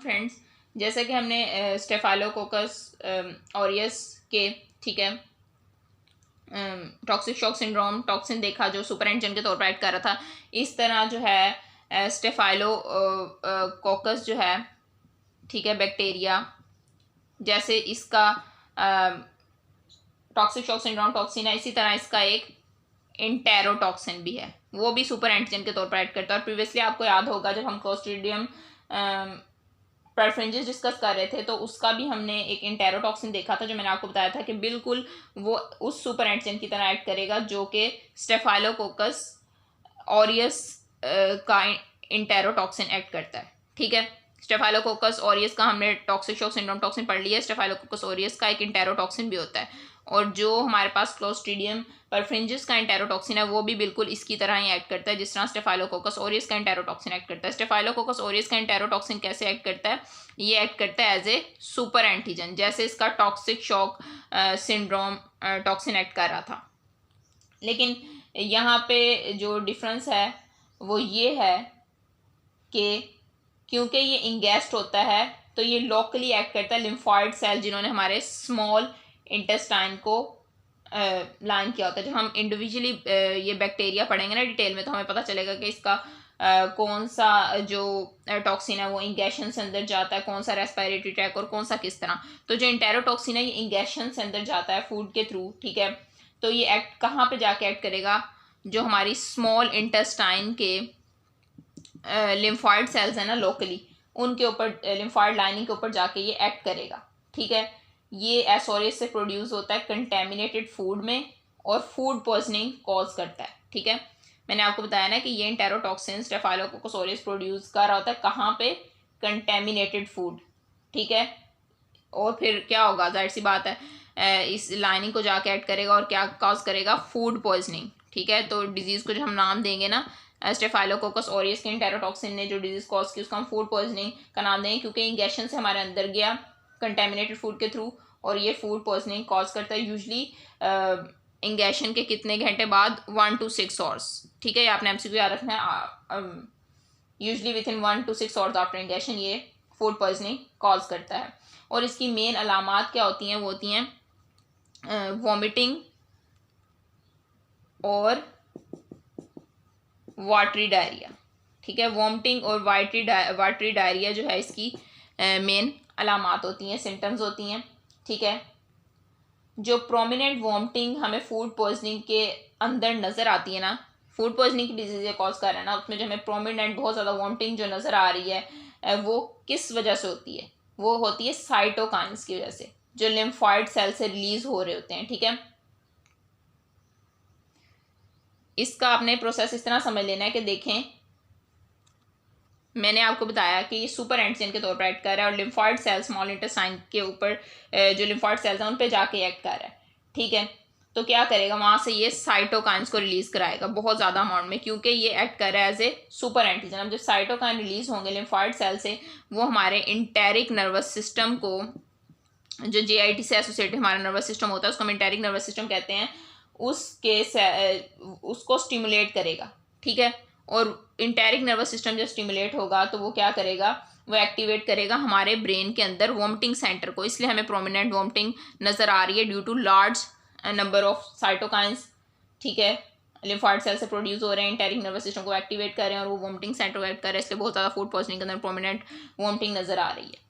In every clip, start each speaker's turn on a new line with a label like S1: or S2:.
S1: Friends, जैसा कि हमने स्टेफाइलोकोकस ऑरियस के, ठीक है, टॉक्सिक शॉक सिंड्रोम टॉक्सिन देखा जो सुपर एंटीजन के तौर पर एक्ट कर रहा था, इस तरह जो है स्टेफाइलोकोकस जो है, ठीक है, बैक्टीरिया, जैसे इसका टॉक्सिक शॉक सिंड्रोम टॉक्सिन है, इसी तरह इसका एक इंटेरोटॉक्सिन भी है, वो भी सुपर एंटीजन के तौर पर एक्ट करता है। और प्रीवियसली आपको याद होगा जब हम क्लोस्ट्रीडियम परफ्रिंजेस डिस्कस कर रहे थे तो उसका भी हमने एक इंटेरोटॉक्सिन देखा था, जो मैंने आपको बताया था कि बिल्कुल वो उस सुपर एंटीजन की तरह एक्ट करेगा जो कि स्टेफाइलोकोकस ऑरियस का इंटेरोटॉक्सिन एक्ट करता है। ठीक है, स्टेफाइलोकोकस ऑरियस का हमने टॉक्सिक शॉक सिंड्रोम टॉक्सिन पढ़ लिया है, स्टेफाइलोकोकस ऑरियस का एक इंटेरोटॉक्सिन भी होता है, और जो हमारे पास क्लोस्ट्रीडियम परफ्रिंजिस का इंटेरोटॉक्सिन है वो भी बिल्कुल इसकी तरह ही एक्ट करता है जिस तरह स्टेफाइलोकोकस ऑरियस का इंटेरोटॉक्सिन एक्ट करता है। स्टेफाइलोकोकस ऑरियस का इंटेरोटॉक्सिन कैसे एक्ट करता है? ये एक्ट करता है एज ए सुपर एंटीजन, जैसे इसका toxic shock syndrome toxin act कर रहा था। लेकिन यहाँ पे जो डिफरेंस है वो ये है कि क्योंकि ये इंगेस्ट होता है तो ये लोकली एक्ट करता है लिम्फॉइड सेल जिन्होंने हमारे स्मॉल इंटेस्टाइन को लाइन किया होता है। जब हम इंडिविजुअली ये बैक्टीरिया पढ़ेंगे ना डिटेल में तो हमें पता चलेगा कि इसका कौन सा जो टॉक्सिन है वो इंगेशन से अंदर जाता है, कौन सा रेस्पिरेटरी ट्रैक और कौन सा किस तरह। तो जो इंटेरोटॉक्सिन है ये इंगेशन से अंदर जाता है फूड के थ्रू, ठीक है। तो ये एक्ट कहाँ पे जाके एक्ट करेगा? जो हमारी स्मॉल इंटेस्टाइन के लिम्फॉइड सेल्स है ना लोकली, उनके ऊपर लिम्फॉइड लाइनिंग के ऊपर जाके ये एक्ट करेगा। ठीक है, ये एसोरियस से प्रोड्यूस होता है कंटेमिनेटेड फूड में और फूड पॉइजनिंग कॉज करता है। ठीक है, मैंने आपको बताया ना कि ये इंटेरोटॉक्सिन स्टेफाइलोकोकस ऑरियस प्रोड्यूस कर रहा होता है कहाँ पे? Contaminated food. ठीक है, और फिर क्या होगा? जाहिर सी बात है इस लाइनिंग को जाके एक्ट करेगा और क्या कॉज करेगा? Food poisoning. ठीक है, तो डिजीज़ को जो हम नाम देंगे ना स्टेफाइलोकोकस ऑरियस के इंटेरोटॉक्सिन ने जो डिजीज कॉज की उसको हम फूड पॉइजनिंग का नाम देंगे, क्योंकि इंगेशन से हमारे अंदर गया कंटेमिनेटेड फूड के थ्रू और ये फूड पॉइजनिंग कॉज करता है यूजली इंगेशन के कितने घंटे बाद? 1 to 6 आवर्स। ठीक है, ये आपने एमसीक्यू याद रखना है, usually with in 1 to 6 hours after ingestion ये फूड पॉइजनिंग कॉज करता है। और इसकी मेन अलामात क्या होती हैं? वो होती हैं वॉमिटिंग और वाटरी डायरिया। ठीक है, वॉमिटिंग और वाटरी डायरिया जो है इसकी मेन अलामात होती हैं, सिम्टम्स होती हैं। ठीक है, जो प्रोमिनेंट वॉमिटिंग हमें फूड पॉइजनिंग के अंदर नज़र आती है ना, फूड पॉइजनिंग की डिजीज़ कॉज कर रहा है ना, उसमें जो हमें प्रोमिनेंट बहुत ज़्यादा वॉमिटिंग जो नज़र आ रही है वो किस वजह से होती है? वो होती है साइटोकाइन्स की वजह से, जो लिम्फॉइड सेल से रिलीज हो रहे होते हैं। ठीक है, इसका आपने प्रोसेस इस तरह समझ लेना है कि देखें, मैंने आपको बताया कि ये सुपर एंटीजन के तौर पर एक्ट कर रहा है और लिम्फॉइड सेल स्मॉल इंटेस्टाइन के ऊपर जो लिम्फॉइड सेल्स हैं उन पे जाके एक्ट कर रहा है। ठीक है, तो क्या करेगा? वहाँ से ये साइटोकाइन्स को रिलीज कराएगा बहुत ज़्यादा अमाउंट में, क्योंकि ये एक्ट कर रहा है एज ए सुपर एंटीजन। अब जब साइटोकाइन रिलीज होंगे लिम्फॉइड सेल से, वो हमारे इंटेरिक नर्वस सिस्टम को, जो JIT से एसोसिएटेड हमारा नर्वस सिस्टम होता है उसको हम इंटेरिक नर्वस सिस्टम कहते हैं, उसको स्टिमुलेट करेगा। ठीक है, और इंटेरिक नर्वस सिस्टम जब स्टिमुलेट होगा तो वो क्या करेगा? वो एक्टिवेट करेगा हमारे ब्रेन के अंदर वॉमिटिंग सेंटर को, इसलिए हमें प्रोमिनेंट वॉमिटिंग नज़र आ रही है due to large number of cytokines. ठीक है, लिम्फॉइड सेल से प्रोड्यूस हो रहे हैं, इंटेरिक नर्वस सिस्टम को एक्टिवेट कर रहे हैं और वो वॉमिटिंग सेंटर को एक्ट कर रहे हैं, इसलिए बहुत ज़्यादा फूड पॉइजनिंग के अंदर प्रोमिनेंट वॉमिटिंग नज़र आ रही है।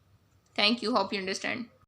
S1: Thank you, hope you understand.